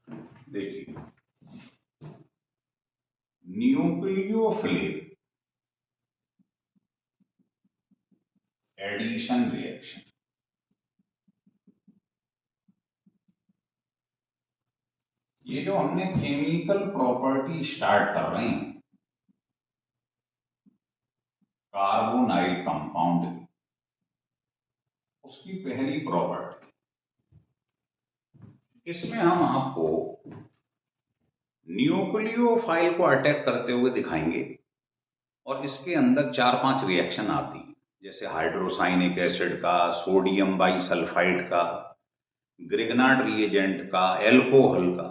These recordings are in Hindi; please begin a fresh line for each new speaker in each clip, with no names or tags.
देखिए, न्यूक्लियोफिलिक एडिशन रिएक्शन, ये जो हमने केमिकल प्रॉपर्टी स्टार्ट कर रहे हैं कार्बोनाइल कंपाउंड की, उसकी पहली प्रॉपर्टी, इसमें हम आपको न्यूक्लियोफाइल को अटैक करते हुए दिखाएंगे और इसके अंदर 4-5 रिएक्शन आती हैं, जैसे हाइड्रोसाइनिक एसिड का, सोडियम बाइसल्फाइड का, ग्रिग्नार्ड रिएजेंट का, एल्कोहल का,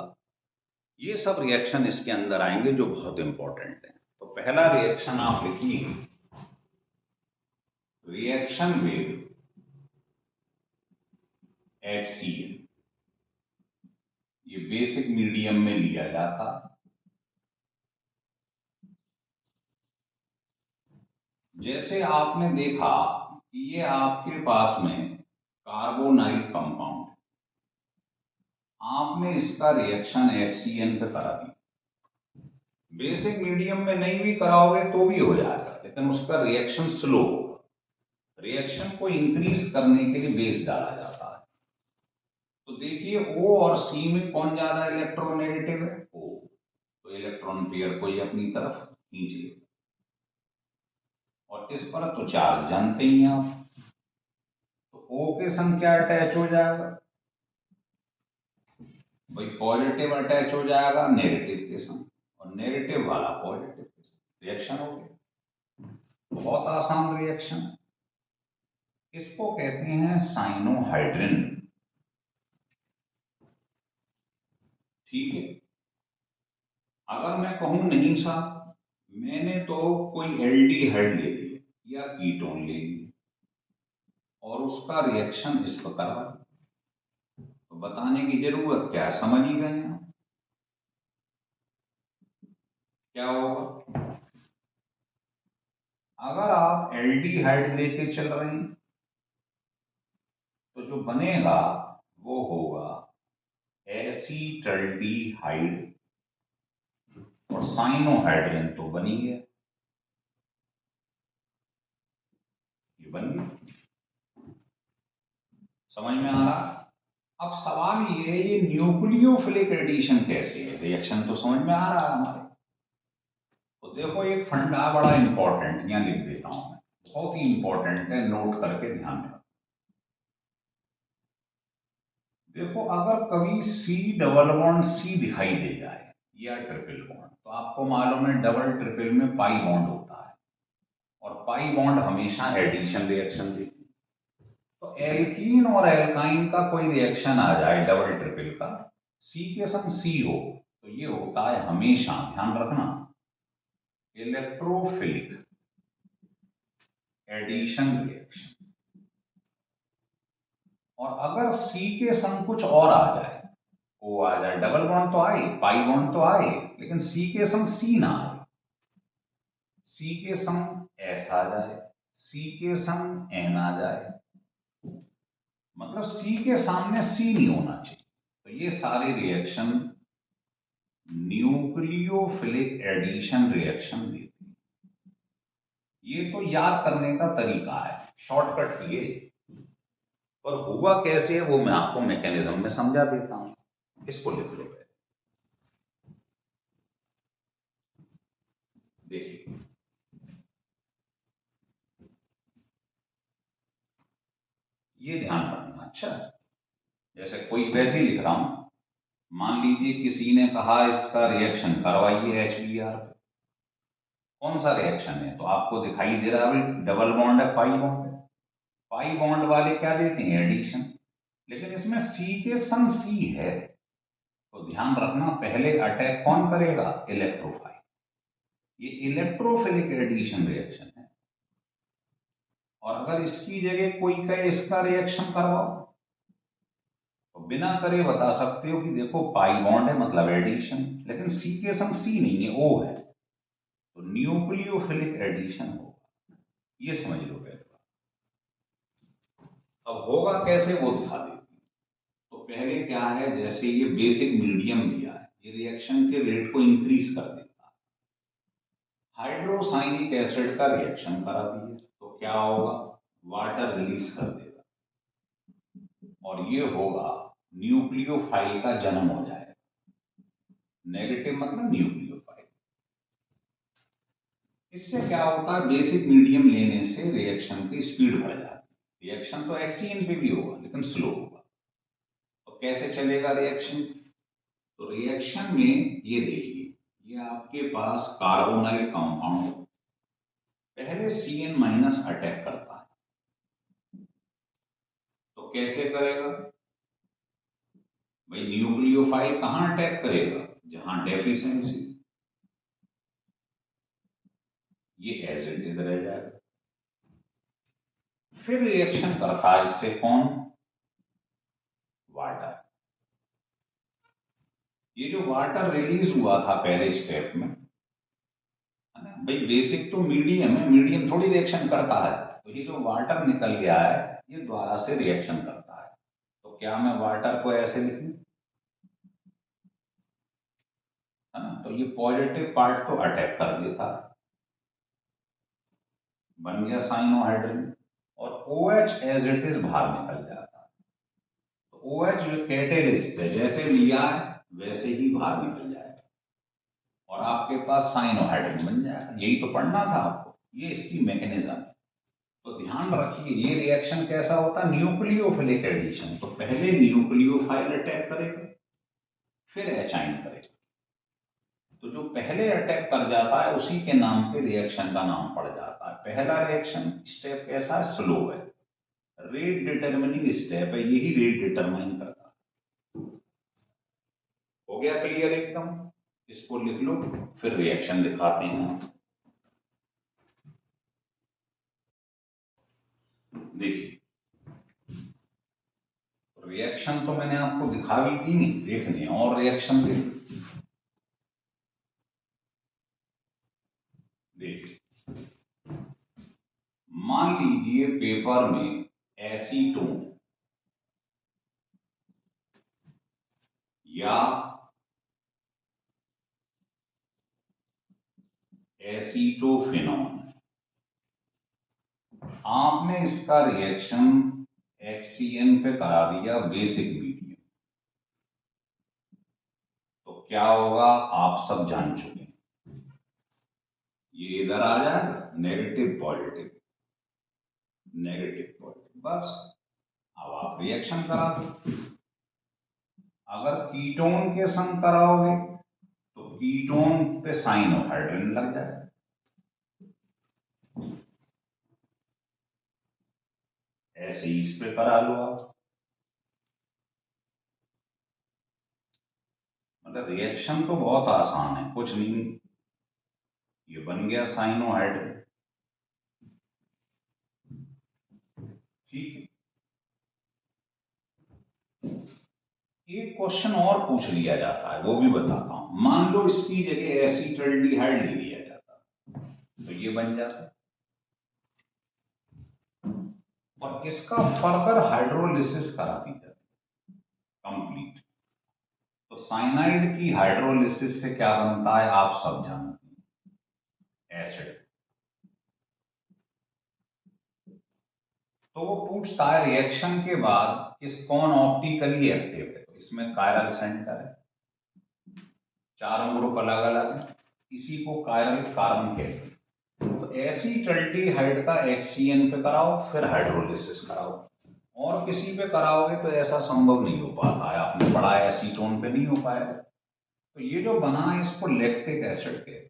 ये सब रिएक्शन इसके अंदर आएंगे जो बहुत इंपॉर्टेंट है। तो पहला रिएक्शन आप लिखिए, रिएक्शन विद HCl। ये बेसिक मीडियम में लिया जाता, जैसे आपने देखा कि ये आपके पास में कार्बोनाइल कंपाउंड, आपने इसका रिएक्शन HCl पे करा दिया। बेसिक मीडियम में नहीं भी कराओगे तो भी हो जाएगा, लेकिन उसका रिएक्शन स्लो होगा। रिएक्शन को इंक्रीज करने के लिए बेस डाला जाता है। तो देखिए O और C में कौन ज्यादा इलेक्ट्रोनेगेटिव है? O। तो इलेक्ट्रॉन पेयर को ही अपनी तरफ खींच ले, और इस पर तो चार्ज जानते ही हैं आप, तो O के संग क्या अटैच हो जाएगा भाई? पॉजिटिव अटैच हो जाएगा नेगेटिव के संग, और नेगेटिव वाला पॉजिटिव के संग, रिएक्शन हो गया। बहुत आसान रिएक्शन है, इसको कहते हैं साइनोहाइड्रिन। ठीक है, अगर मैं कहूं नहीं साहब मैंने तो कोई एल्डिहाइड ले लिया या कीटोन ले लिया और उसका रिएक्शन इस पर करवा दिया, तो बताने की जरूरत क्या है, समझ ही गए आप क्या होगा। अगर आप एल्डिहाइड लेके चल रहे हैं तो जो बनेगा वो होगा एसीटल्डिहाइड, और साइनोहाइड्रिन तो बनी गया, ये बन गया। समझ में आ रहा? अब सवाल ये न्यूक्लियोफिलिक एडिशन कैसे है? रिएक्शन तो समझ में आ रहा है हमारे। तो देखो एक फंडा बड़ा इंपॉर्टेंट यहां लिख देता हूं मैं, बहुत ही इंपॉर्टेंट है, नोट करके ध्यान में। देखो अगर कभी C डबल बॉन्ड C दिखाई दे जाए या ट्रिपल बॉन्ड, तो आपको मालूम है डबल ट्रिपल में पाई बॉन्ड होता है, और पाई बॉन्ड हमेशा एडिशन रिएक्शन देती है। तो एल्कीन और एल्काइन का कोई रिएक्शन आ जाए डबल ट्रिपल का, C के संग C हो, तो ये होता है हमेशा, ध्यान रखना, इलेक्ट्रोफिलिक एडिशन रिएक्शन। और अगर C के संग कुछ और आ जाए, O आ जाए, डबल बॉन्ड तो आए, पाई बॉन्ड तो आए, लेकिन C के संग C ना आए, C के संग S आ जाए, C के संग N आ जाए, मतलब C के सामने C नहीं होना चाहिए, तो ये सारे रिएक्शन न्यूक्लियोफिलिक एडिशन रिएक्शन देती है। ये तो याद करने का तरीका है, शॉर्टकट ये, पर हुआ कैसे वो मैं आपको मैकेनिज्म में समझा देता हूं। इसको लिख लो, देखिए ये ध्यान रखना। अच्छा, जैसे कोई वैसे ही लिख रहा हूं, मान लीजिए किसी ने कहा इसका रिएक्शन करवाइए HBr, कौन सा रिएक्शन है? तो आपको दिखाई दे रहा है डबल बॉन्ड है, पाई बॉन्ड है, पाई बॉन्ड वाले क्या देते हैं? एडिशन। लेकिन इसमें C के संग C है, तो ध्यान रखना पहले अटैक कौन करेगा? इलेक्ट्रोफाइल। ये इलेक्ट्रोफिलिक एडिशन रिएक्शन है, और अगर इसकी जगह कोई कहे इसका रिएक्शन करवाओ, तो बिना करे बता सकते हो कि देखो पाई बॉन्ड है मतलब एडिशन, लेकिन C के संग C नहीं है, O है, तो न्यूक्लियोफिलिक एडिशन होगा। ये समझ लो पहले। अब होगा कैसे वो दिखा देती। तो पहले क्या है, जैसे ये बेसिक मीडियम लिया है, ये रिएक्शन के रेट को इंक्रीज कर देता है। हाइड्रोसाइनिक एसिड का रिएक्शन करा दिए तो क्या होगा, वाटर रिलीज कर देगा और ये होगा न्यूक्लियोफाइल का जन्म हो जाएगा। नेगेटिव मतलब न्यूक्लियोफाइल। इससे क्या होता है, बेसिक मीडियम लेने से रिएक्शन की स्पीड बढ़ जाती है। रिएक्शन तो HCN पे भी होगा लेकिन स्लो होगा। तो कैसे चलेगा रिएक्शन, तो रिएक्शन में ये देखिए, ये आपके पास कार्बोनाइल कंपाउंड पहले CN- अटैक करता है। तो कैसे करेगा भाई, न्यूक्लियोफाइल कहां अटैक करेगा, जहां डेफिशिएंसी, ये एज इट इज रह जाएगा। फिर रिएक्शन करता है इससे कौन, वाटर। ये जो वाटर रिलीज हुआ था पहले स्टेप में, है ना भाई, बेसिक तो मीडियम है, मीडियम थोड़ी रिएक्शन करता है। तो ये जो वाटर निकल गया है ये द्वारा से रिएक्शन करता है। तो क्या मैं वाटर को ऐसे लिखूं, है ना, तो ये पॉजिटिव पार्ट तो अटैक कर देता है, बन गया साइनोहाइड्रिन, और OH एज इट इज बाहर निकल जाता है। तो OH जो कैटेलिस्ट है, जैसे लिया है वैसे ही बाहर निकल जाएगा और आपके पास साइनोहाइड्रिन बन जाएगा। यही तो पढ़ना था आपको, ये इसकी मैकेनिज्म है। तो ध्यान रखिए, ये रिएक्शन कैसा होता है, न्यूक्लियोफिलिक एडिशन। तो पहले न्यूक्लियोफाइल अटैक करेगा, फिर एचाइन करेगा। तो जो पहले अटैक कर जाता है उसी के नाम पे रिएक्शन का नाम पड़ जाता है। पहला रिएक्शन स्टेप कैसा है, स्लो है, रेट डिटर्मिनिंग स्टेप है, यही रेट डिटरमाइन करता है। हो गया क्लियर एकदम, इसको लिख लो, फिर रिएक्शन दिखाते हैं। देखिए, रिएक्शन तो मैंने आपको दिखा भी दी, नहीं देखने और रिएक्शन देखिए, मान लीजिए पेपर में एसीटोन या एसीटोफिनॉन, आपने इसका रिएक्शन HCN पे करा दिया बेसिक मीडियम, तो क्या होगा आप सब जान चुके हैं। ये इधर आ जाएगा नेगेटिव पॉजिटिव, नेगेटिव पॉजिटिव, बस। अब आप रिएक्शन करा दो। अगर कीटोन के संग कराओगे तो कीटोन पे साइनोहाइड्रिन लग जाएगा, ऐसे ही इस पे करा लो आप। मतलब रिएक्शन तो बहुत आसान है, कुछ नहीं, ये बन गया साइनोहाइड्रिन, ठीक है। एक क्वेश्चन और पूछ लिया जाता है, वो भी बताता हूं। मान लो इसकी जगह एसीटल्डिहाइड ले लिया जाता तो ये बन जाता, और इसका फर्दर हाइड्रोलिसिस करा दी जाती कंप्लीट। तो साइनाइड की हाइड्रोलिसिस से क्या बनता है आप सब जानते हैं, एसिड। तो वो पूछता है रिएक्शन के बाद इस कौन ऑप्टिकली एक्टिव है, तो इसमें कायरल सेंटर है, चारों ग्रुप अलग अलग है, इसी को कायरल कार्बन कहते हैं। तो एसीटल्डिहाइड का HCN पे कराओ, फिर हाइड्रोलिसिस कराओ, और किसी पे कराओगे तो ऐसा संभव नहीं हो पाता है, आपने पढ़ा है एसीटोन पे नहीं हो पाएगा। तो ये जो बना है इसको लैक्टिक एसिड कहते हैं।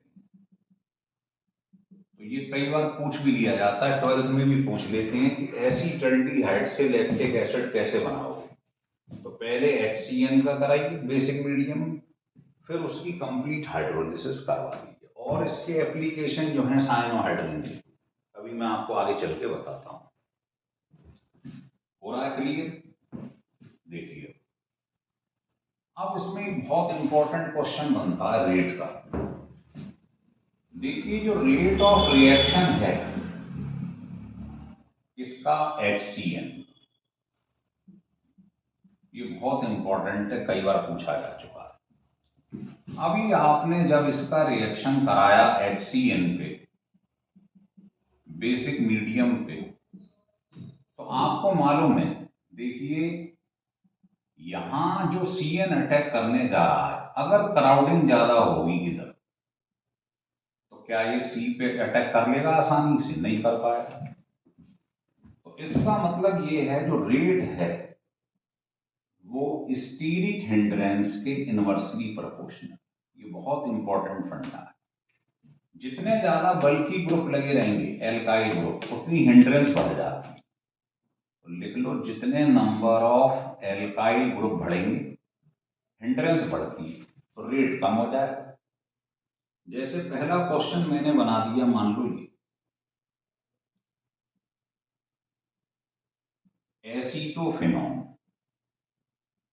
तो ये कई बार पूछ भी लिया जाता है, 12th में भी पूछ लेते हैं कि एसीटल्डिहाइड से लैक्टिक एसिड कैसे बनाओगे। तो पहले HCN का कराइए बेसिक मीडियम, फिर उसकी कंप्लीट हाइड्रोलिसिस करवा दीजिए, और इसके एप्लीकेशन जो है साइनोहाइड्रिन के, अभी मैं आपको आगे चल के बताता हूं। हो रहा है क्लियर, देखिए। अब इसमें एक बहुत इंपॉर्टेंट क्वेश्चन बनता है रेट का। देखिए, जो रेट ऑफ रिएक्शन है इसका HCN, ये बहुत इंपॉर्टेंट है, कई बार पूछा जा चुका है। अभी आपने जब इसका रिएक्शन कराया HCN पे, बेसिक मीडियम पे, तो आपको मालूम है, देखिए यहां जो CN अटैक करने जा रहा है, अगर क्राउडिंग ज्यादा होगी इधर, तो क्या ये C पे अटैक कर लेगा आसानी से? नहीं कर पाएगा। तो इसका मतलब ये है, जो रेट है वो स्टीरिक हिंड्रेंस के इनवर्सली प्रोपोर्शनल। ये बहुत इंपॉर्टेंट फंडा है। जितने ज्यादा बल्कि ग्रुप लगे रहेंगे, एल्काइल ग्रुप, उतनी हिंड्रेंस बढ़ जाती है। तो लिख लो, जितने नंबर ऑफ एल्काइल ग्रुप बढ़ेंगे, हिंड्रेंस बढ़ती है, तो रेट कम हो जाएगा। जैसे पहला क्वेश्चन मैंने बना दिया, मान लो ये एसीटोफिनोन,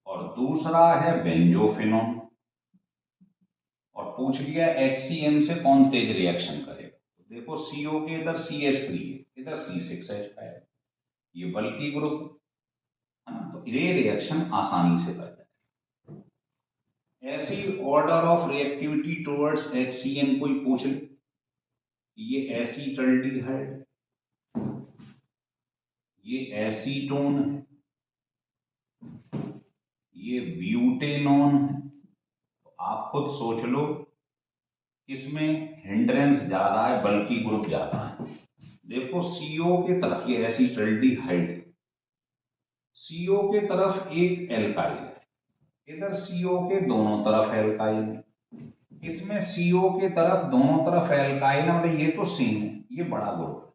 और दूसरा है बेंजोफिनोन, और पूछ लिया HCN से कौन तेज रिएक्शन करेगा। तो देखो CO के इधर CH3 है, इधर C6H5 है, ये बल्कि ग्रुप है ना, तो ये रिएक्शन आसानी से कर जाए। ऐसी order of reactivity towards HCN कोई पूछ ले, ये एसीटल्डिहाइड, ये एसीटोन है, ये ब्यूटेनॉन है, तो आप खुद सोच लो किसमें हिंड्रेंस ज्यादा है, बल्कि ग्रुप ज्यादा है। देखो CO की तरफ, ये एसीटल्डिहाइड, CO के तरफ एक एल्काइल है, इधर CO के दोनों तरफ एल्काइल है, इसमें CO के तरफ दोनों तरफ एल्काइल है, मतलब ये तो सेम है, ये बड़ा ग्रुप है।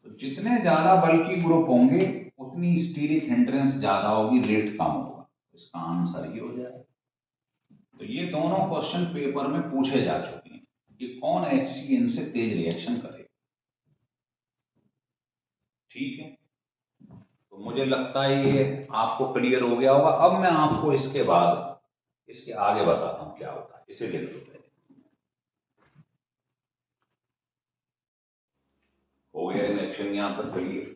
तो जितने ज्यादा बल्कि ग्रुप होंगे, उतनी स्टीरिक हिंड्रेंस ज्यादा होगी, रेट कम होगा। इसका आंसर ये हो जाएगा। तो ये दोनों क्वेश्चन पेपर में पूछे जा चुके हैं कि कौन HCN से तेज रिएक्शन करेगा। ठीक है, तो मुझे लगता है ये आपको क्लियर हो गया होगा। अब मैं आपको इसके बाद इसके आगे बताता हूं क्या होता है, इसे लिख लो पहले। हो गया रिएक्शन यहां तक क्लियर।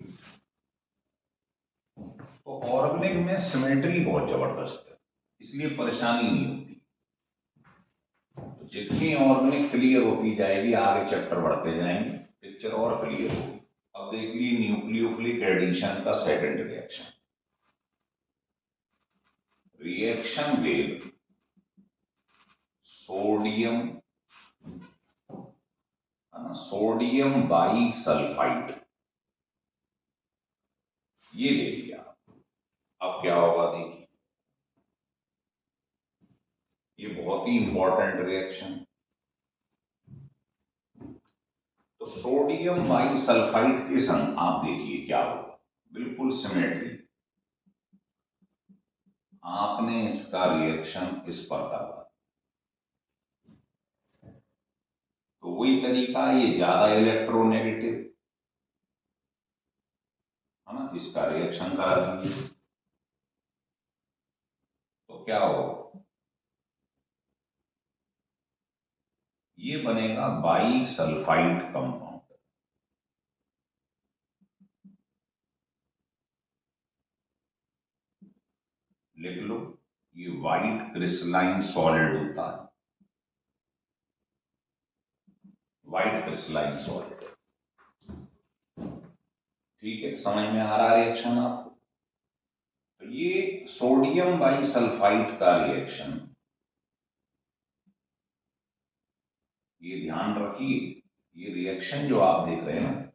तो ऑर्गेनिक में सिमेट्री बहुत जबरदस्त है, इसलिए परेशानी नहीं होती। तो जितनी ऑर्गेनिक क्लियर होती जाएगी, आगे चैप्टर बढ़ते जाएंगे, पिक्चर और क्लियर होगी। अब देखिए न्यूक्लियोफिलिक एडिशन का second reaction. Reaction with sodium, sodium by sulphide, ये ले लिया। अब क्या होगा देखिए, ये बहुत ही इंपॉर्टेंट रिएक्शन। तो सोडियम बाई सल्फाइड के संग आप देखिए क्या होगा, बिल्कुल सिमेट्री। आपने इसका रिएक्शन इस पर करवा, तो वही तरीका, ये ज्यादा इलेक्ट्रोनेगेटिव है ना, इसका रिएक्शन करा दीजिए। तो क्या होगा, ये बनेगा बाई सल्फाइड कंपाउंड। लिख लो, ये व्हाइट क्रिस्टलाइन सॉलिड होता है, व्हाइट क्रिस्टलाइन सॉलिड। ठीक है, समझ में आ रहा है रिएक्शन आपको? तो ये सोडियम बाई सल्फाइड का रिएक्शन, ये ध्यान रखिए, ये रिएक्शन जो आप देख रहे हैं ना,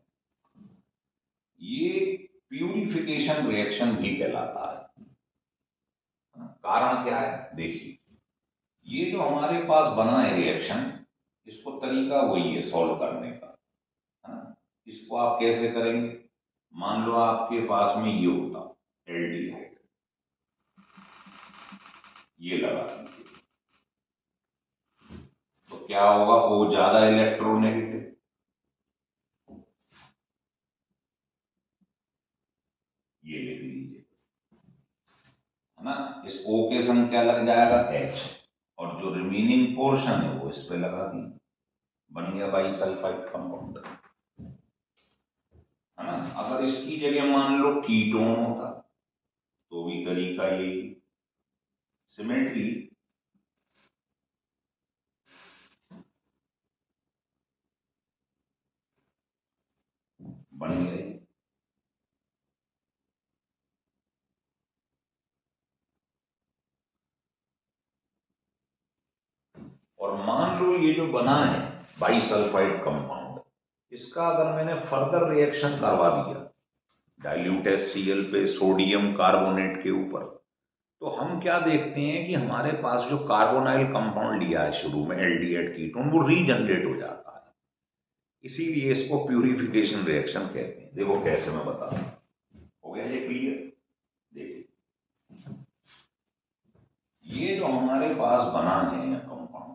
ये प्यूरिफिकेशन रिएक्शन भी कहलाता है। कारण क्या है देखिए, ये जो हमारे पास बना है रिएक्शन, इसको तरीका वही है सॉल्व करने का, है ना। इसको आप कैसे करेंगे, मान लो आपके पास में ये होता एल्डिहाइड, ये लगा दीजिए, तो क्या होगा, वो ज्यादा इलेक्ट्रोनेगेटिव, ये लिख लीजिए, है ना। इस O के संग क्या लग जाएगा, H, और जो रिमेनिंग पोर्शन है वो इस पे लगा दी, बन गया बाई सल्फाइड कंपाउंड, है ना। अगर इसकी जगह मान लो कीटोन होता, तो भी तरीका यही, सिमेट्री बन गई। और मान लो ये जो बना है बाइसल्फाइड कंपाउंड, इसका अगर मैंने फर्दर रिएक्शन करवा दिया डाइल्यूट HCl पे सोडियम कार्बोनेट के ऊपर, तो हम क्या देखते हैं कि हमारे पास जो कार्बोनाइल कंपाउंड लिया है शुरू में एल्डिहाइड कीटोन, वो रीजनरेट हो जाता है। इसीलिए इसको प्यूरिफिकेशन रिएक्शन कहते हैं। देखो कैसे मैं बता रहा हूं, हो गया ये क्लियर? देखिए ये जो हमारे पास बना है कंपाउंड,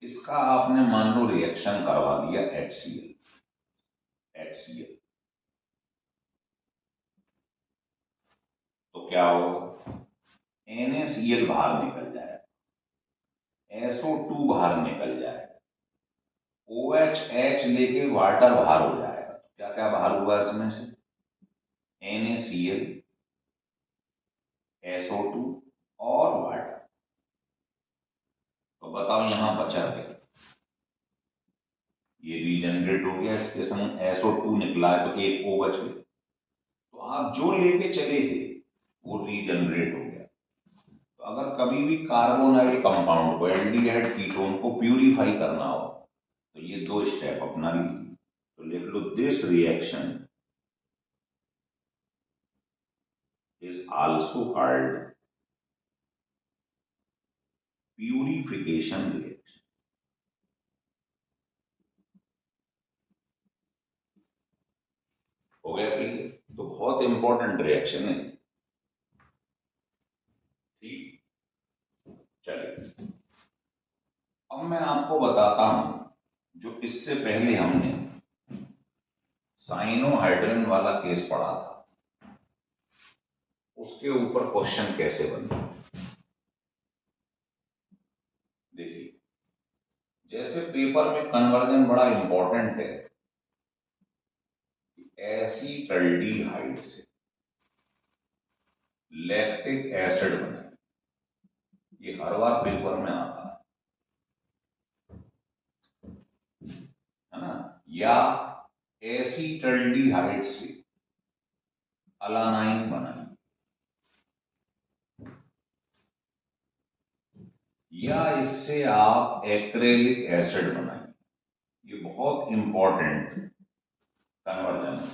इसका आपने मान लो रिएक्शन करवा दिया HCl, तो क्या होगा? NaCl बाहर निकल जाएगा, SO2 बाहर निकल जाएगा, OH लेके वाटर बाहर हो जाएगा। तो क्या क्या बाहर हुआ इसमें से? NaCl, SO2 और वाटर। तो बताओ यहां बचा क्या? ये रीजनरेट हो गया, इसके संग SO2 निकला है तो एक O बच गया। तो आप जो लेके चले थे वो रीजनरेट हो गया। तो अगर कभी भी कार्बोनाइल कंपाउंड को, एल्डिहाइड कीटोन को प्यूरिफाई करना हो तो ये दो स्टेप अपना लीजिए। तो लिख लो, this reaction is also called purification reaction. हो गया क्लियर? तो बहुत इंपॉर्टेंट रिएक्शन है। ठीक, चलिए अब मैं आपको बताता हूं जो इससे पहले हमने साइनोहाइड्रिन वाला केस पढ़ा था, उसके ऊपर क्वेश्चन कैसे बनता है। देखिए जैसे पेपर में कन्वर्जन बड़ा इंपॉर्टेंट है, एसीटल्डिहाइड से लैक्टिक एसिड बने, ये हर बार पेपर में आता है ना। या एसीटल्डिहाइड से अलानाइन बनाई, या इससे आप एक्रेलिक एसिड बनाइए। ये बहुत इंपॉर्टेंट कन्वर्जन है।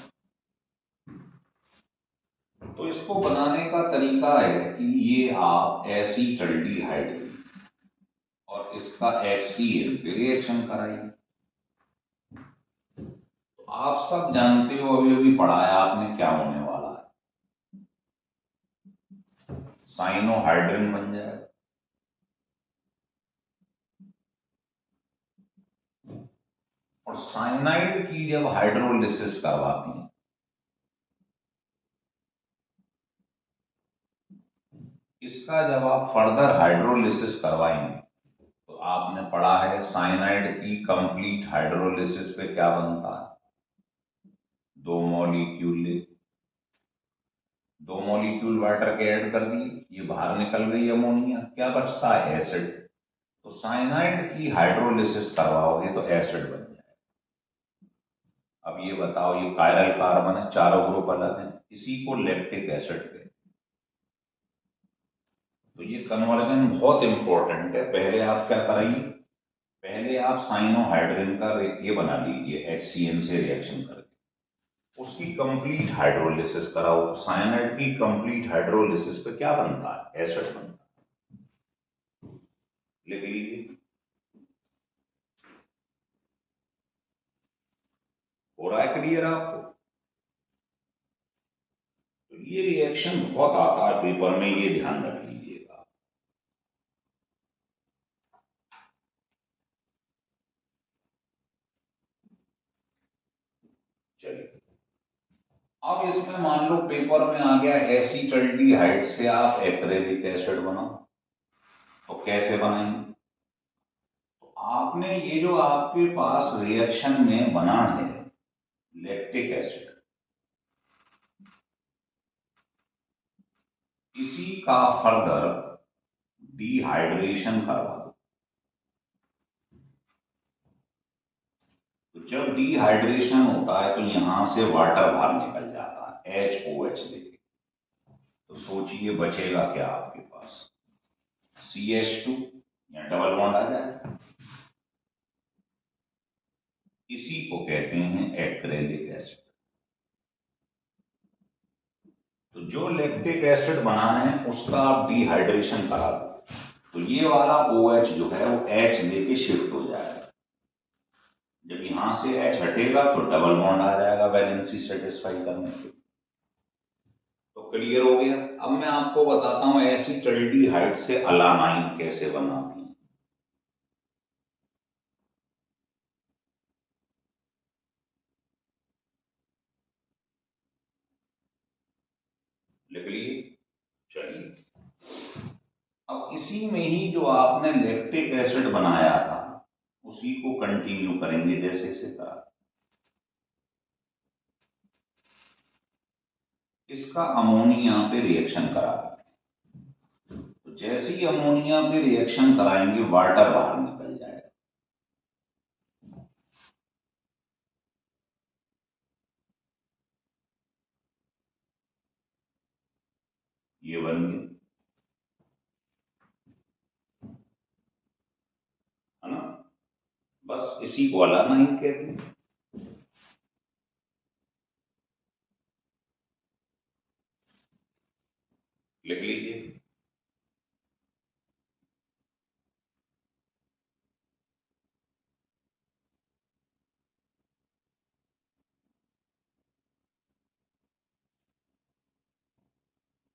तो इसको बनाने का तरीका है कि ये आप एसीटल्डिहाइड और इसका HCl पे रिएक्शन कराइए। तो आप सब जानते हो, अभी अभी पढ़ाया आपने, क्या होने वाला है? साइनोहाइड्रिन बन जाएगा, और साइनाइड की जब हाइड्रोलिसिस करवाती हैं, इसका जब आप फर्दर हाइड्रोलिसिस करवाएंगे तो आपने पढ़ा है साइनाइड की कंप्लीट हाइड्रोलिसिस पे क्या बनता है? दो मॉलिक्यूल वाटर के ऐड कर दिए, ये बाहर निकल गई अमोनिया, क्या बचता है? एसिड। तो साइनाइड की हाइड्रोलिसिस करवाओगे तो एसिड बन जाए। अब ये बताओ, ये कायरल कार्बन है, चारों ग्रुप अलग है, इसी को लैक्टिक एसिड कहते हैं। तो ये कन्वर्जन बहुत इंपॉर्टेंट है। पहले आप क्या कराइए, पहले आप साइनोहाइड्रिन का ये बना लीजिए, HCl से रिएक्शन करके उसकी कंप्लीट हाइड्रोलिसिस कराओ। साइनाइड की कंप्लीट हाइड्रोलिसिस पे क्या बनता है? एसिड बनता है। लिख लीजिए, हो रहा है क्लियर आपको? तो ये रिएक्शन बहुत आता है पेपर में, ये ध्यान रख लीजिएगा। चलिए अब इसमें मान लो पेपर में आ गया एसीटल्डिहाइड से आप एक्रेलिक एसिड बनाओ, तो कैसे बनाएंगे? तो आपने ये जो आपके पास रिएक्शन में बना है, लैक्टिक एसिड, इसी का फर्दर डिहाइड्रेशन करवा दो। तो जब डिहाइड्रेशन होता है तो यहां से वाटर बाहर निकल जाता है HOH लेके। तो सोचिए बचेगा क्या आपके पास, CH2 या डबल बॉन्ड आ जाएगा। इसी को कहते हैं एक्रेलिक एसिड। तो जो लैक्टिक एसिड बना है उसका आप डिहाइड्रेशन करा दो तो ये वाला OH जो है वो H लेके शिफ्ट हो जाएगा। जब यहां से H हटेगा तो डबल बॉन्ड आ जाएगा वैलेंसी सेटिस्फाई करने के। तो क्लियर हो गया। अब मैं आपको बताता हूं एसिटल्डिहाइड से अलानाइन कैसे बनाती है। लिख लिए, चलिए अब इसी में ही जो आपने लैक्टिक एसिड बनाया था उसी को कंटिन्यू करेंगे जैसे इसे करा। इसका अमोनिया पे रिएक्शन करा, तो जैसे ही अमोनिया पे रिएक्शन कराएंगे वाटर बाहर निकल जाएगा। ये बन गया, है ना। बस इसी को अलानाइन कहते हैं। लिख लीजिए,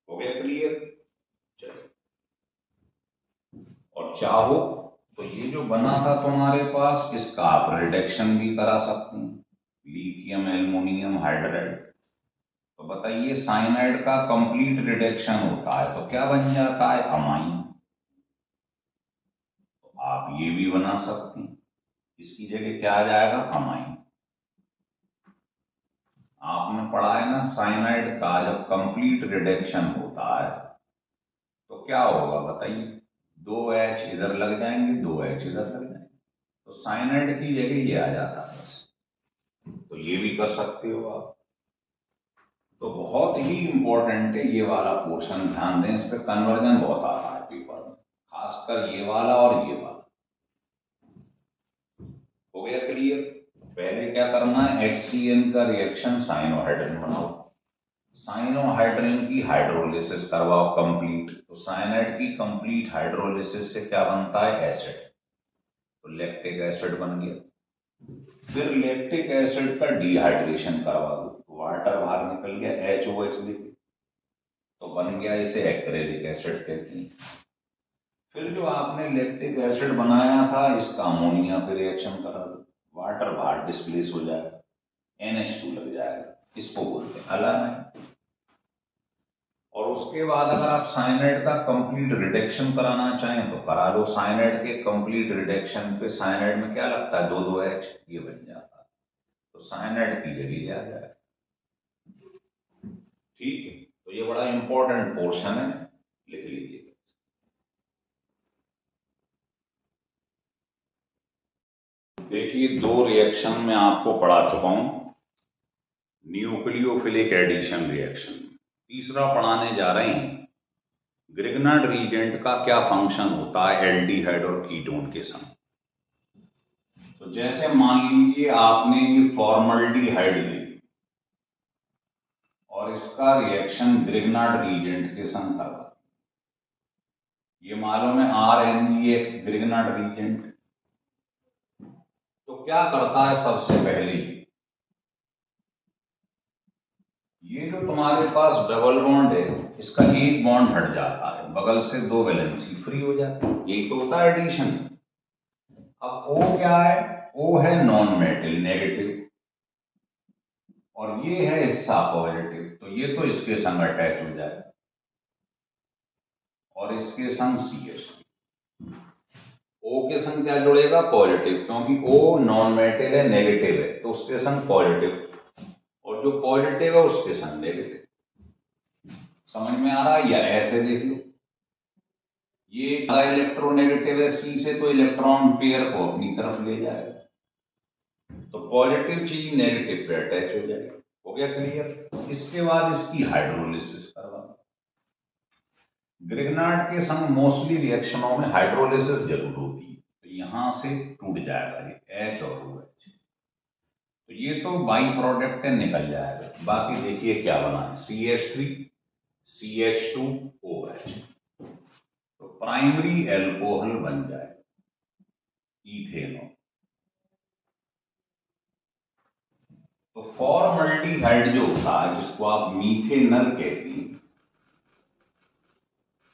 हो गया क्लियर। चलिए, और चाहो तो ये जो बना था तुम्हारे पास इसका आप रिडक्शन भी करा सकते हैं, लिथियम एल्युमिनियम हाइड्राइड। तो बताइए साइनाइड का कंप्लीट रिडक्शन होता है तो क्या बन जाता है, अमाइन। तो आप ये भी बना सकते हैं, इसकी जगह क्या आ जाएगा, अमाइन। आपने पढ़ा है ना साइनाइड का जब कंप्लीट रिडक्शन होता है तो क्या होगा बताइए, 2H इधर लग जाएंगे 2H इधर लग जाएंगे, तो साइनाइड की जगह ये आ जाता है बस। तो ये भी कर सकते हो आप। तो बहुत ही इंपॉर्टेंट है ये वाला पोर्शन, ध्यान दें, इस पर कन्वर्जन बहुत आता है पेपर में, खासकर ये वाला और ये वाला। हो गया क्लियर। पहले क्या करना है, HCN का रिएक्शन साइनोहाइड्रिन बनाओ, साइनोहाइड्रिन की हाइड्रोलिसिस करवाओ कंप्लीट। तो साइनाइड की कंप्लीट हाइड्रोलिसिस से क्या बनता है, एसिड। तो लैक्टिक एसिड बन गया। फिर लैक्टिक एसिड का डिहाइड्रेशन करवा दो तो वाटर बाहर निकल गया HOH लेके, तो बन गया, इसे एक्रेलिक एसिड कहते हैं। फिर जो आपने लैक्टिक एसिड बनाया था इसका अमोनिया पे रिएक्शन करा दो, वाटर बाहर डिस्प्लेस हो जाएगा, NH2 लग जाएगा, इसको बोलते हैं अलानाइन। और उसके बाद अगर आप साइनाइड का कंप्लीट रिडक्शन कराना चाहें तो करा लो। साइनाइड के कंप्लीट रिडक्शन पे साइनाइड में क्या लगता है, 2,2H, ये बन जाता है, तो साइनाइड की जगह आ जाए। ठीक है, तो ये बड़ा इंपॉर्टेंट पोर्शन है, लिख लीजिए। देखिए दो रिएक्शन में आपको पढ़ा चुका हूं, न्यूक्लियोफिलिक एडिशन रिएक्शन। तीसरा पढ़ाने जा रहे हैं ग्रिग्नार्ड रीजेंट का क्या फंक्शन होता है एल्डिहाइड और कीटोन के संग। तो जैसे मान लीजिए आपने ये फॉर्मल्डिहाइड ली और इसका रिएक्शन ग्रिग्नार्ड रीजेंट के संग करवा, ये मालूम है RNEX ग्रिग्नार्ड रीजेंट। तो क्या करता है, सबसे पहले ये जो तुम्हारे पास डबल बॉन्ड है इसका एक बॉन्ड हट जाता है, बगल से 2 वैलेंसी फ्री हो जाती है, यही तो होता है एडिशन। अब O क्या है, O है नॉन मेटल नेगेटिव, और ये है हिस्सा पॉजिटिव, तो ये तो इसके संग अटैच हो जाए और इसके संग CH2। O के संग क्या जुड़ेगा, पॉजिटिव, क्योंकि O नॉन मेटल है नेगेटिव है तो उसके संग पॉजिटिव, और जो पॉजिटिव है उसके संग नेगेटिव। समझ में आ रहा है? या ऐसे देख लो, ये इलेक्ट्रोनेगेटिव है सी से, तो इलेक्ट्रॉन पेयर को अपनी तरफ ले जाएगा, तो पॉजिटिव चीज नेगेटिव पे अटैच हो जाएगी। हो गया क्लियर? इसके बाद इसकी हाइड्रोलिसिस करवा। ग्रिग्नार्ड के संग मोस्टली रिएक्शनों में हाइड्रोलिसिस जरूर होती है, तो यहां से टूट जाएगा ये H और OH, तो ये तो बाई प्रोडक्ट है, निकल जाएगा। बाकी देखिए क्या बना है, CH3 CH2OH, तो प्राइमरी एल्कोहल बन जाएगा इथेनॉल। तो फॉर्मल्डिहाइड जो था, जिसको आप मीथेनल कहती हैं,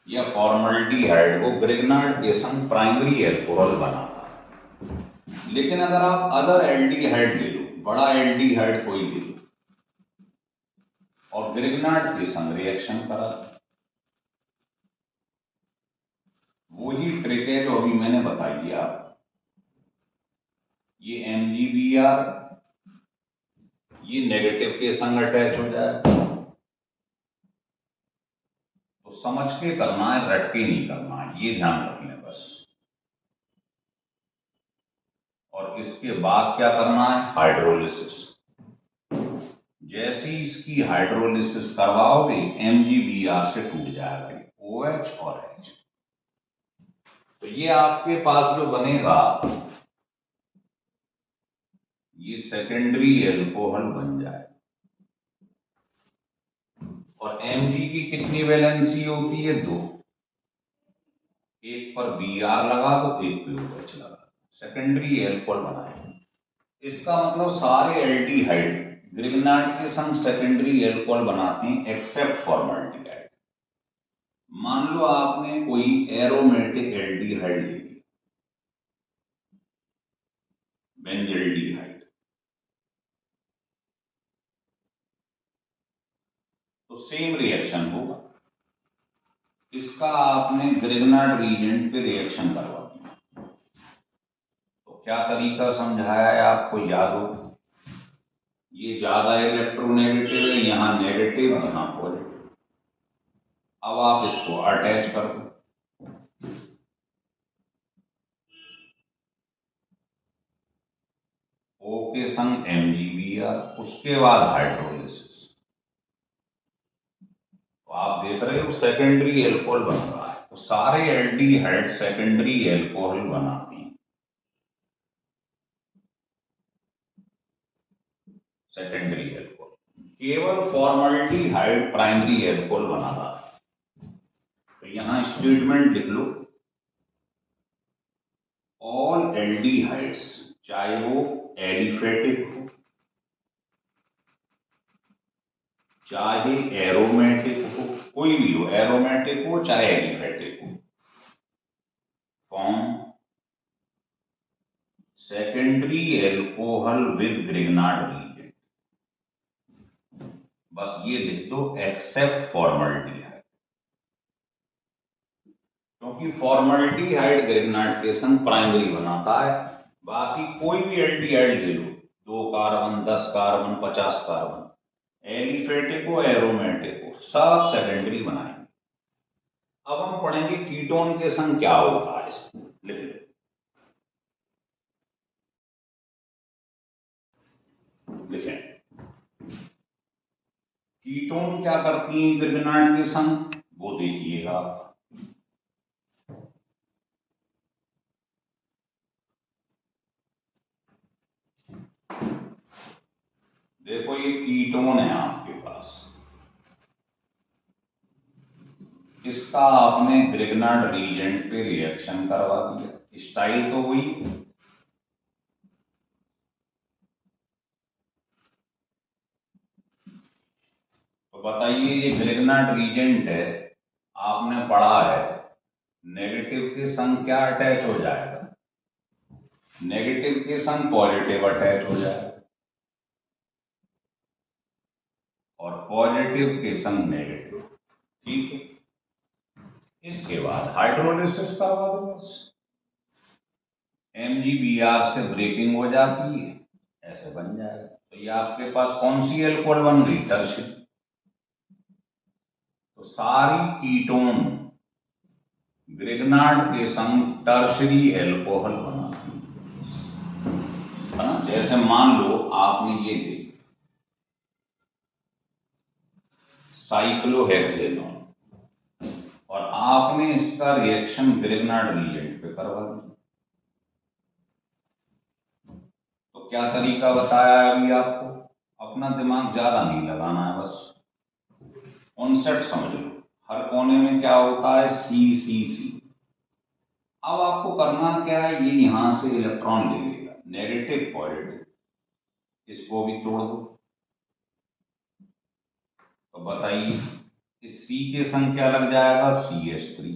या फॉर्मल्डिहाइड को ग्रिग्नार्ड के संग प्राइमरी एल्कोहल बनाता है। लेकिन अगर आप अदर एल्डिहाइड ले लो, बड़ा एल्डिहाइड कोई ले लो, और ग्रिग्नार्ड के संग रिएक्शन करा, वही ट्रिक है जो अभी मैंने बताई आप। ये MgBr ये नेगेटिव के संग अटैच हो जाए, तो समझ के करना है, रट के नहीं करना है, ये ध्यान रख लें बस। और इसके बाद क्या करना है, हाइड्रोलिसिस। जैसे ही इसकी हाइड्रोलिसिस करवाओगे MgBr से टूट जाएगा OH और H, तो ये आपके पास जो बनेगा ये सेकेंडरी एल्कोहल बन जाएगा। और Mg की कितनी वैलेंसी होती है, 2, एक पर Br लगा दो, एक पे OH लगा दो, सेकेंडरी एल्कोहल बनाएगा। इसका मतलब सारे एल्डिहाइड ग्रिग्नार्ड के संग सेकेंडरी एल्कोहल बनाते हैं एक्सेप्ट फॉर्मल्डिहाइड। मान लो आपने कोई एरोमेटिक एल्डिहाइड ले लिया, बेंजल्डिहाइड, तो सेम रिएक्शन होगा। इसका आपने ग्रिग्नार्ड रीजेंट पे रिएक्शन करवा दिया, तो क्या तरीका समझाया है आपको, याद हो? ये ज्यादा इलेक्ट्रोनेगेटिव है, यहां नेगेटिव, यहां पॉजिटिव। अब आप इसको अटैच कर दो, O के संग MgBr, उसके बाद हाइड्रोलिसिस। तो आप देख रहे हो सेकेंडरी एल्कोहल बन रहा है, तो सारे एल्डिहाइड सेकेंडरी एल्कोहल बनाते हैं, सेकेंडरी एल्कोहल। केवल फॉर्मल्डिहाइड प्राइमरी एल्कोहल बना रहा है। तो यहां स्टेटमेंट लिख लो, ऑल एल्डिहाइड्स, चाहे वो एलिफेटिक हो, चाहे एरोमेटिक हो, कोई भी हो, एरोमेटिक हो चाहे एलिफेटिक हो, form secondary alcohol with Grignard reagent. बस ये लिख दो, एक्सेप्ट फॉर्मल्डिहाइड, क्योंकि फॉर्मल्डिहाइड ग्रिग्नार्ड के संग प्राइमरी बनाता है। बाकी कोई भी एल्डिहाइड ले लो, 2 कार्बन 10 कार्बन 50 कार्बन, एलिफेटिक हो एरोमेटिक हो, सब सेकेंडरी बनाएंगे। अब हम पढ़ेंगे कीटोन के संग क्या होता है, इसको लिख लो, लिखें। कीटोन क्या करती हैं ग्रिग्नार्ड के संग, वो देखिएगा। देखो ये कीटोन है आपके पास, इसका आपने ग्रिग्नार्ड रीजेंट पे रिएक्शन करवा दिया, स्टाइल तो हुई। तो बताइए ये ग्रिग्नार्ड रीजेंट है, आपने पढ़ा है नेगेटिव के संग क्या अटैच हो जाएगा, नेगेटिव के संग पॉजिटिव अटैच हो जाएगा, और पॉजिटिव के संग नेगेटिव, ठीक है। इसके बाद हाइड्रोलिसिस करवा दो, बस MgBr से ब्रेकिंग हो जाती है, ऐसे बन जाएगा। तो ये आपके पास कौन सी एल्कोहल बन गई? टर्शियरी। तो सारी कीटोन ग्रिग्नार्ड के संग टर्शियरी एल्कोहल बनाती है ना। जैसे मान लो आपने ये ले साइक्लोहेक्सेनॉल और आपने इसका रिएक्शन ग्रिग्नार्ड रिएजेंट पे करवा दिया। तो क्या तरीका बताया है अभी आपको? अपना दिमाग ज्यादा नहीं लगाना है, बस कॉन्सेप्ट समझ लो। हर कोने में क्या होता है? सी सी सी। अब आपको करना क्या है? ये यहां से इलेक्ट्रॉन ले लेगा, नेगेटिव पॉजिटिव, इसको भी तोड़ दो। तो बताइए इस C के संग क्या लग जाएगा? CH3।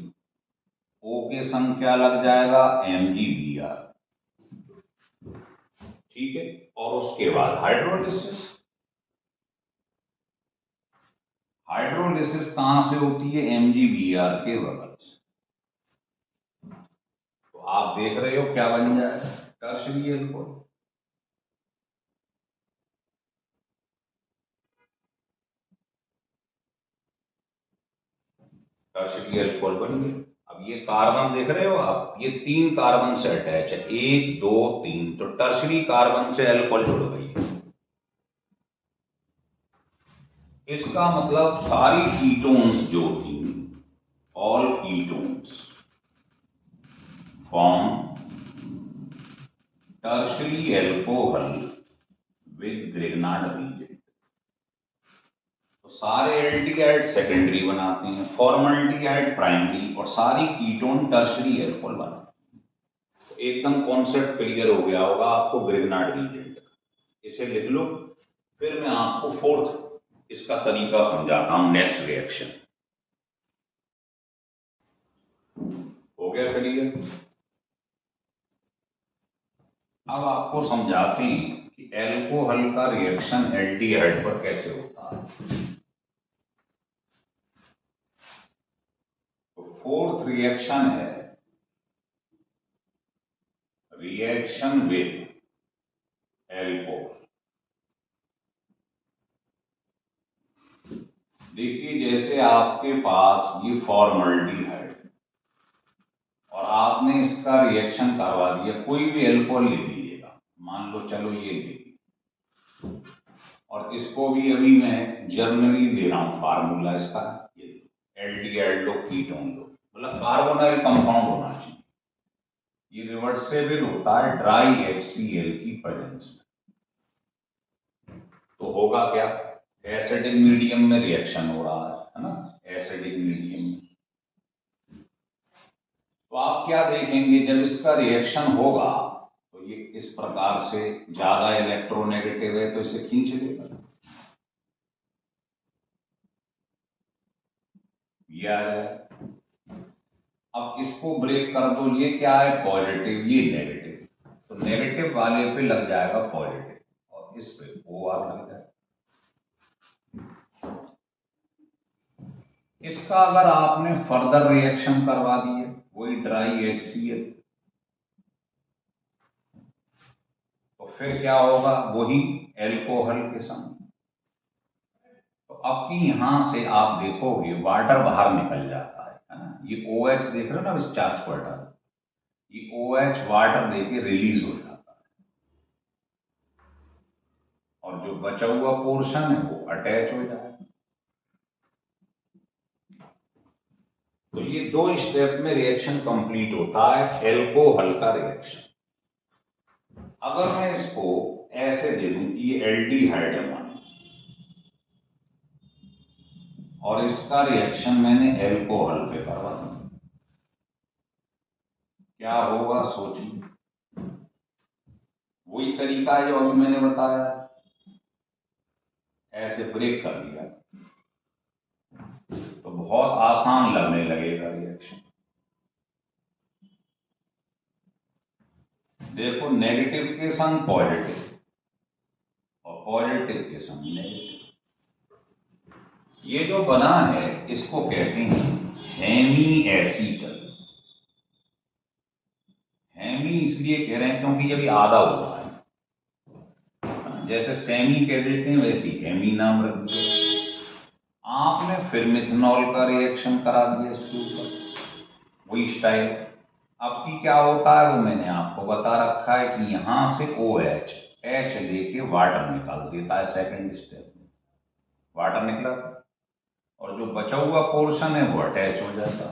O के संग क्या लग जाएगा? MgBr। ठीक है। और उसके बाद हाइड्रोलिसिस। हाइड्रोलिसिस कहां से होती है? MgBr के बगल से। तो आप देख रहे हो क्या बन जाएगा? Tertiary alcohol. टर्शियरी एल्कोहल बन गया। अब ये कार्बन देख रहे हो आप, ये 3 कार्बन से अटैच है, 1 2 3। तो टर्शियरी कार्बन से एल्कोहल जुड़ गई है। इसका मतलब सारी कीटोन्स जो थी, all ketones form tertiary alcohol with Grignard reagent. तो सारे एल्डिहाइड सेकेंडरी बनाते हैं, फॉर्मल्डिहाइड प्राइमरी, और सारी कीटोन टर्शियरी एल्कोहल बनाते हैं। तो एकदम कॉन्सेप्ट क्लियर हो गया होगा आपको ग्रिग्नार्ड रिएजेंट। इसे लिख लो, फिर मैं आपको फोर्थ इसका तरीका समझाता हूं, नेक्स्ट रिएक्शन। हो गया क्लियर? अब आपको समझाते हैं कि एल्कोहल का रिएक्शन एल्डिहाइड पर कैसे होता है। तो फोर्थ रिएक्शन है रिएक्शन विद एल्कोहल। देखिए जैसे आपके पास ये फॉर्मल्डिहाइड और आपने इसका रिएक्शन करवा दिया, कोई भी एल्कोहल ले लीजिएगा, मान लो चलो ये ले, और इसको भी अभी मैं जर्नली दे रहा हूं फार्मूला इसका, ये एल्डिहाइड लो कीटोन लो, मतलब कार्बोनाइल कंपाउंड होना चाहिए। ये रिवर्सेबल होता है ड्राई HCl की प्रेजेंस में। तो होगा क्या? एसिडिक मीडियम में रिएक्शन हो रहा है ना, एसिडिक मीडियम में। तो आप क्या देखेंगे, जब इसका रिएक्शन होगा तो ये इस प्रकार से ज्यादा इलेक्ट्रोनेगेटिव है तो इसे खींच लेगा। ये आ जाए। अब इसको ब्रेक कर दो, ये क्या है? पॉजिटिव, ये नेगेटिव। तो नेगेटिव वाले पे लग जाएगा पॉजिटिव और इस पे OR लग जाएगा। इसका अगर आपने फर्दर रिएक्शन करवा दिए, वही ड्राई HCl, तो फिर क्या होगा? वही एल्कोहल के संग। तो अब की यहां से आप देखोगे वाटर बाहर निकल जाता है ना। ये OH देख रहे हो ना, इस चार्ज को हटा, ये OH वाटर देके रिलीज हो जाता है और जो बचा हुआ पोर्शन है वो अटैच हो जाएगा। तो ये 2 स्टेप में रिएक्शन कंप्लीट होता है, एल्कोहल का रिएक्शन। अगर मैं इसको ऐसे दे दूं कि ये एल्डिहाइड है मान, और इसका रिएक्शन मैंने एल्कोहल पे करवा दिया, क्या होगा सोचिए? वही तरीका है जो अभी मैंने बताया, ऐसे ब्रेक कर दिया तो बहुत आसान लगने लगेगा रिएक्शन। देखो नेगेटिव के संग पॉजिटिव और पॉजिटिव के संग नेगेटिव, ये जो बना है इसको कहते हैं हेमी एसीटल। हेमी इसलिए कह रहे हैं क्योंकि ये भी आधा हुआ है, जैसे सेमी कह देते हैं वैसी हेमी नाम रख दिया। आपने फिर मिथनॉल का रिएक्शन करा दिया इसके ऊपर, वही स्टाइल। अब की क्या होता है वो मैंने आपको बता रखा है कि यहां से OH H लेके वाटर निकाल देता है सेकंड स्टेप में, वाटर निकला और जो बचा हुआ पोर्शन है वो अटैच हो जाता।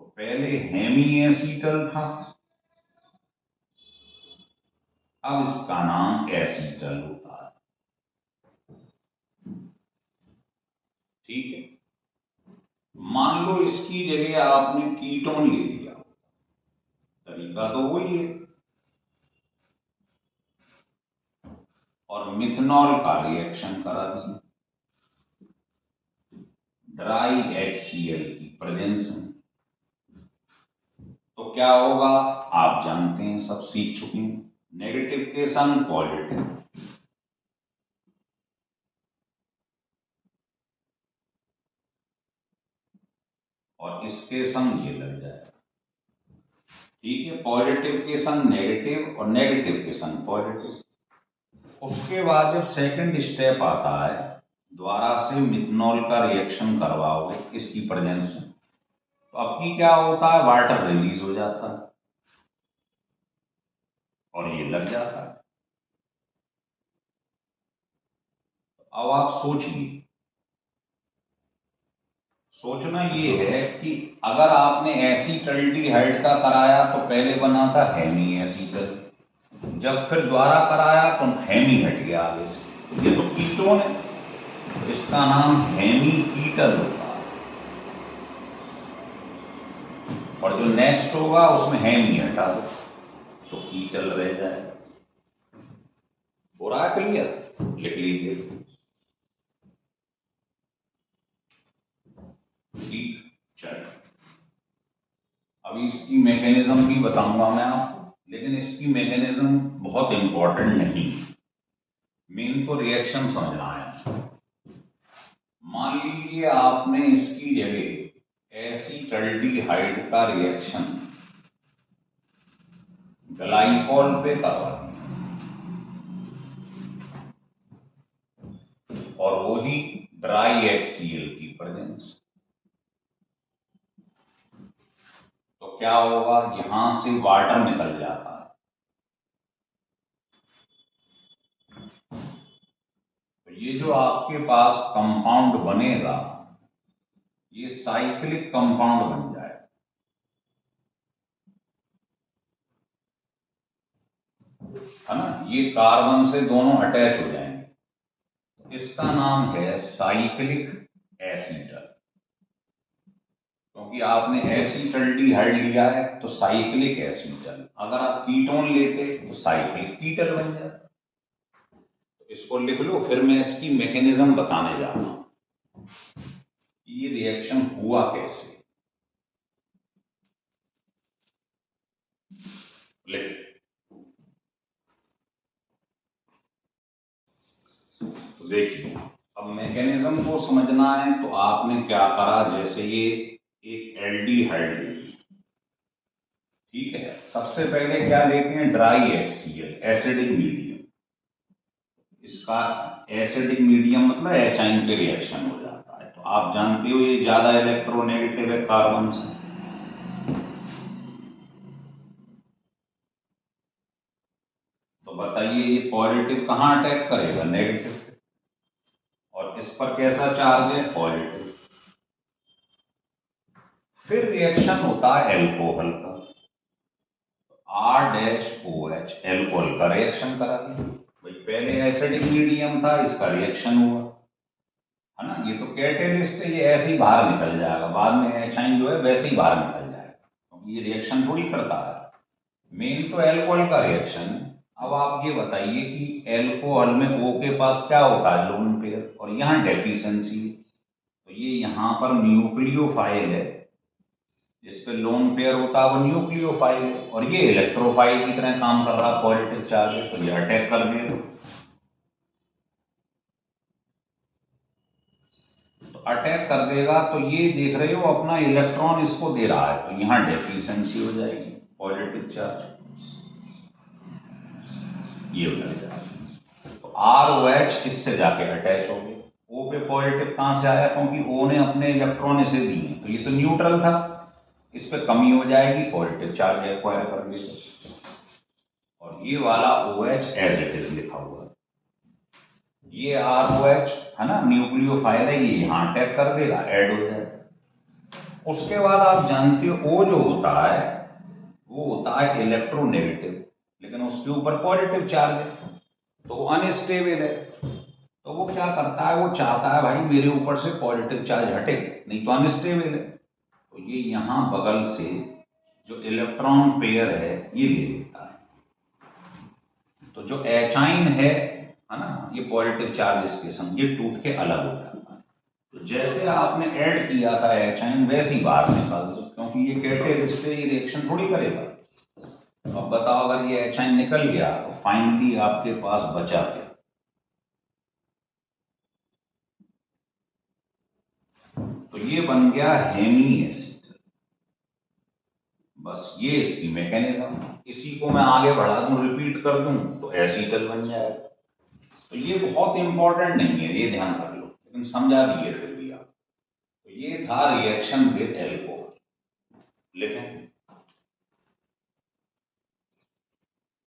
तो पहले हेमी एसीटल था, अब इसका नाम एसीटल होता है। ठीक है, मान लो इसकी जगह आपने कीटोन ले लिया, तरीका तो वही है, और मिथनॉल का रिएक्शन करा दिया ड्राई HCl की प्रेजेंस में। तो क्या होगा आप जानते हैं, सब सीख चुके हैं। नेगेटिव के संग पॉजिटिव, और इसके संग ये लग जाएगा। ठीक है, पॉजिटिव के संग नेगेटिव और नेगेटिव के संग पॉजिटिव। उसके बाद जब सेकंड स्टेप आता है, द्वारा से मिथनॉल का रिएक्शन करवाओगे इसकी प्रेजेंस में, तो अब की क्या होता है, वाटर रिलीज हो जाता है और ये लग जाता है। अब आप सोचिए, सोचना ये है कि अगर आपने एसीटल्डिहाइड का कराया तो पहले बना था हेमी एसीटल, जब फिर दोबारा कराया तो हेमी हट गया आगे से, ये तो कीटोन है, तो इसका नाम हेमी कीटल होगा, और जो नेक्स्ट होगा उसमें हेमी हटा दो तो कीटल रह जाएगा। हो रहा है क्लियर? लिख लीजिए। ठीक, चलो अभी इसकी मैकेनिज्म भी बताऊंगा मैं आपको, लेकिन इसकी मैकेनिज्म बहुत इंपॉर्टेंट नहीं, मेन तो रिएक्शन समझना है। मान लीजिए आपने इसकी जगह एसीटल्डिहाइड का रिएक्शन ग्लाइकॉल पे करवा दिया, और वही ड्राई HCl की प्रेजेंस, तो क्या होगा, यहां से वाटर निकल जाता है। तो ये जो आपके पास कंपाउंड बनेगा, ये साइक्लिक कंपाउंड बन जाएगा। है ना, ये कार्बन से दोनों अटैच हो जाएंगे, इसका नाम है साइक्लिक एसीटल। क्योंकि आपने एसीटल्डिहाइड लिया है तो साइक्लिक एसीटल, अगर आप कीटोन लेते तो साइक्लिक कीटल बन जाता। तो इसको लिख लो, फिर मैं इसकी मैकेनिज्म बताने जा रहा हूं, ये रिएक्शन हुआ कैसे। लिख, तो देखिए अब मैकेनिज्म को समझना है तो आपने क्या करा, जैसे ये एक एल्डिहाइड ली, ठीक है, सबसे पहले क्या लेते हैं, ड्राई HCl एसिडिक मीडियम, इसका एसिडिक मीडियम मतलब एचाइन पे रिएक्शन हो जाता है। तो आप जानते हो ये ज्यादा इलेक्ट्रोनेगेटिव है कार्बन से, तो बताइए ये पॉजिटिव कहां अटैक करेगा, नेगेटिव, और इस पर कैसा चार्ज है, पॉजिटिव। फिर रिएक्शन होता है एल्कोहल का, R-OH एल्कोहल का रिएक्शन करा दिया भाई, पहले एसिडिक मीडियम था, इसका रिएक्शन हुआ, है ना, ये तो कैटेलिस्ट है, ये ऐसे ही बाहर निकल जाएगा, बाद में एचाइन जो है वैसे ही बाहर निकल जाएगा, तो ये रिएक्शन थोड़ी करता है। मेन तो एल्कोहल का रिएक्शन है। अब आप ये बताइए कि एल्कोहल में O के पास क्या होता है, लोन पेयर, और यहाँ डेफिशिएंसी, तो ये यहाँ पर न्यूक्लियोफाइल है, जिस पे लोन पेयर होता है वो न्यूक्लियोफाइल है, और ये इलेक्ट्रोफाइल की तरह काम कर रहा है, पॉजिटिव चार्ज है, तो ये अटैक कर देगा। तो अटैक कर देगा तो ये देख रहे हो अपना इलेक्ट्रॉन इसको दे रहा है, तो यहां डेफिशिएंसी हो जाएगी, पॉजिटिव चार्ज। ये उधर जा तो ROH इससे जाके अटैच हो गए। O पे पॉजिटिव कहां से आया, क्योंकि O ने अपने इलेक्ट्रॉन इसे दिए, तो ये तो न्यूट्रल था, इस पे कमी हो जाएगी, पॉजिटिव चार्ज एक्वायर कर लेगा। और ये वाला OH एज इट इज लिखा हुआ है, ये ROH है ना, न्यूक्लियोफाइल है, ये यहां अटैक कर देगा, ऐड हो जाएगा। उसके बाद आप जानते हो O जो होता है वो होता है इलेक्ट्रोनेगेटिव, लेकिन उसके ऊपर पॉजिटिव चार्ज है, तो वो अनस्टेबल है। तो वो क्या करता है, वो चाहता है भाई मेरे ऊपर से पॉजिटिव चार्ज हटे, नहीं तो अनस्टेबल है। तो ये यहां बगल से जो इलेक्ट्रॉन पेयर है ये ले लेता है। तो जो एचाइन है ना, ये पॉजिटिव चार्ज इसके संग ये टूट के अलग हो जाता है। तो जैसे आपने ऐड किया था एचाइन वैसे ही बाहर निकाल दो, क्योंकि ये कैटेलिस्ट पे ये रिएक्शन थोड़ी करेगा। तो अब बताओ, अगर ये एचाइन निकल गया तो फाइनली आपके पास बचा क्या? तो ये बन गया हेमी एसिड। बस ये इसकी मैकेनिज्म, इसी को मैं आगे बढ़ा दूं, रिपीट कर दूं तो एसीटल बन जाएगा। तो ये बहुत इंपॉर्टेंट नहीं है, ये ध्यान कर लो, लेकिन समझा दिए फिर भी आप। तो ये था रिएक्शन विद एल्कोहल।